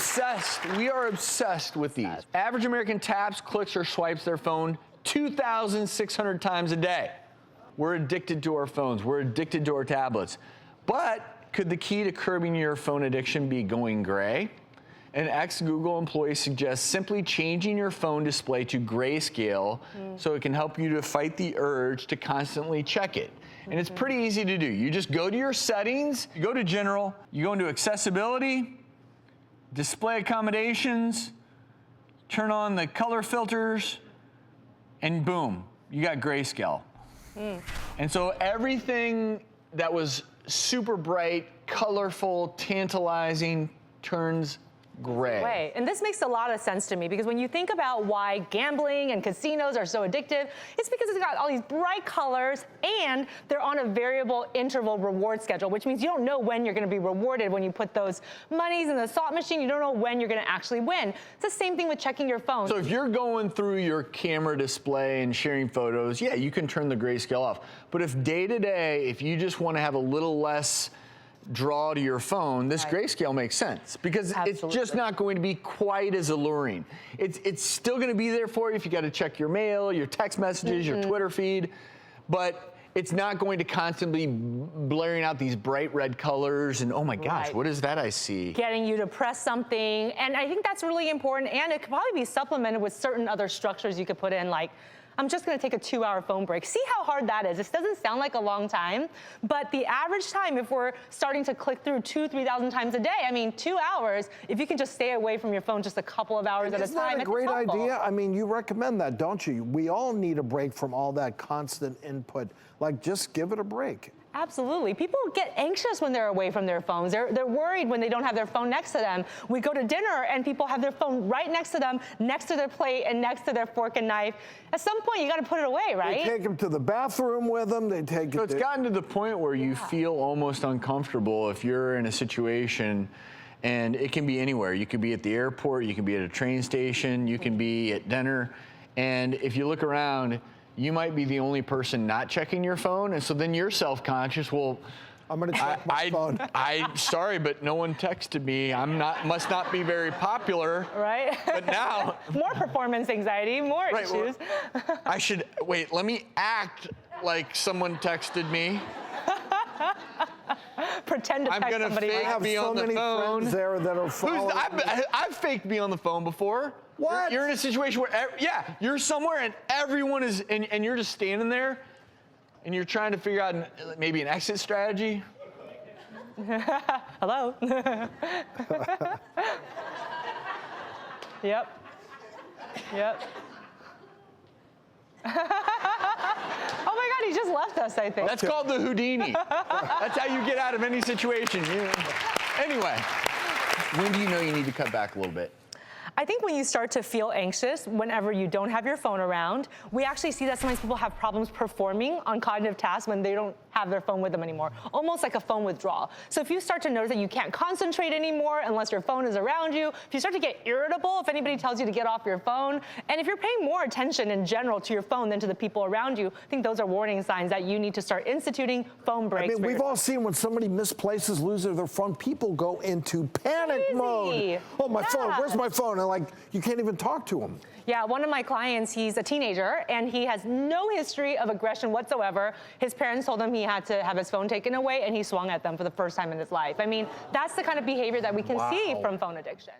obsessed. We are obsessed with these. Average American taps, clicks, or swipes their phone 2,600 times a day. We're addicted to our phones. We're addicted to our tablets. But could the key to curbing your phone addiction be going gray? An ex-Google employee suggests simply changing your phone display to grayscale so it can help you to fight the urge to constantly check it. And it's pretty easy to do. You just go to your settings, you go to general, you go into accessibility, display accommodations, turn on the color filters, and boom, you got grayscale. And so everything that was super bright, colorful, tantalizing turns gray. And this makes a lot of sense to me because when you think about why gambling and casinos are so addictive, it's because it's got all these bright colors and they're on a variable interval reward schedule, which means you don't know when you're going to be rewarded when you put those monies in the slot machine. You don't know when you're going to actually win. It's the same thing with checking your phone. So if you're going through your camera display and sharing photos, yeah, you can turn the grayscale off. But if day to day, if you just want to have a little less draw to your phone, this grayscale makes sense because it's just not going to be quite as alluring. It's still going to be there for you if you got to check your mail, your text messages, your Twitter feed, but it's not going to constantly blaring out these bright red colors and oh my gosh, what is that I see? Getting you to press something, and I think that's really important, and it could probably be supplemented with certain other structures you could put in, like I'm just going to take a 2-hour phone break. See how hard that is. This doesn't sound like a long time, but the average time, if we're starting to click through 2,000 to 3,000 times a day, I mean, 2 hours, if you can just stay away from your phone just a couple of hours at a time, it's a great idea. I mean, you recommend that, don't you? We all need a break from all that constant input. Like, just give it a break. Absolutely. People get anxious when they're away from their phones. They're worried when they don't have their phone next to them. We go to dinner and people have their phone right next to them, next to their plate and next to their fork and knife. At some point, you got to put it away, right? They take them to the bathroom with them. They take it. So it's gotten to the point where you feel almost uncomfortable if you're in a situation, and it can be anywhere. You could be at the airport, you can be at a train station, you can be at dinner, and if you look around, you might be the only person not checking your phone, and so then you're self-conscious. Well, I'm gonna check my phone. Sorry, but no one texted me. must not be very popular. Right. But now more performance anxiety, more issues. Well, wait. Let me act like someone texted me. Pretend to text somebody. I have so many friends there that are following. I've faked me on the phone before. What? You're in a situation where, you're somewhere and everyone is, and you're just standing there, and you're trying to figure out maybe an exit strategy. Hello. Yep. Oh my God, he just left us, I think. That's called the Houdini. That's how you get out of any situation. Anyway, when do you know you need to cut back a little bit? I think when you start to feel anxious whenever you don't have your phone around, we actually see that sometimes people have problems performing on cognitive tasks when they don't have their phone with them anymore, almost like a phone withdrawal. So if you start to notice that you can't concentrate anymore unless your phone is around you, if you start to get irritable if anybody tells you to get off your phone, and if you're paying more attention in general to your phone than to the people around you, I think those are warning signs that you need to start instituting phone breaks. I mean, we've all seen when somebody misplaces, loses their phone, people go into panic mode. Oh, my phone, where's my phone? And like, you can't even talk to them. Yeah, one of my clients, he's a teenager, and he has no history of aggression whatsoever. His parents told him he had to have his phone taken away, and he swung at them for the first time in his life. I mean, that's the kind of behavior that we can see from phone addiction.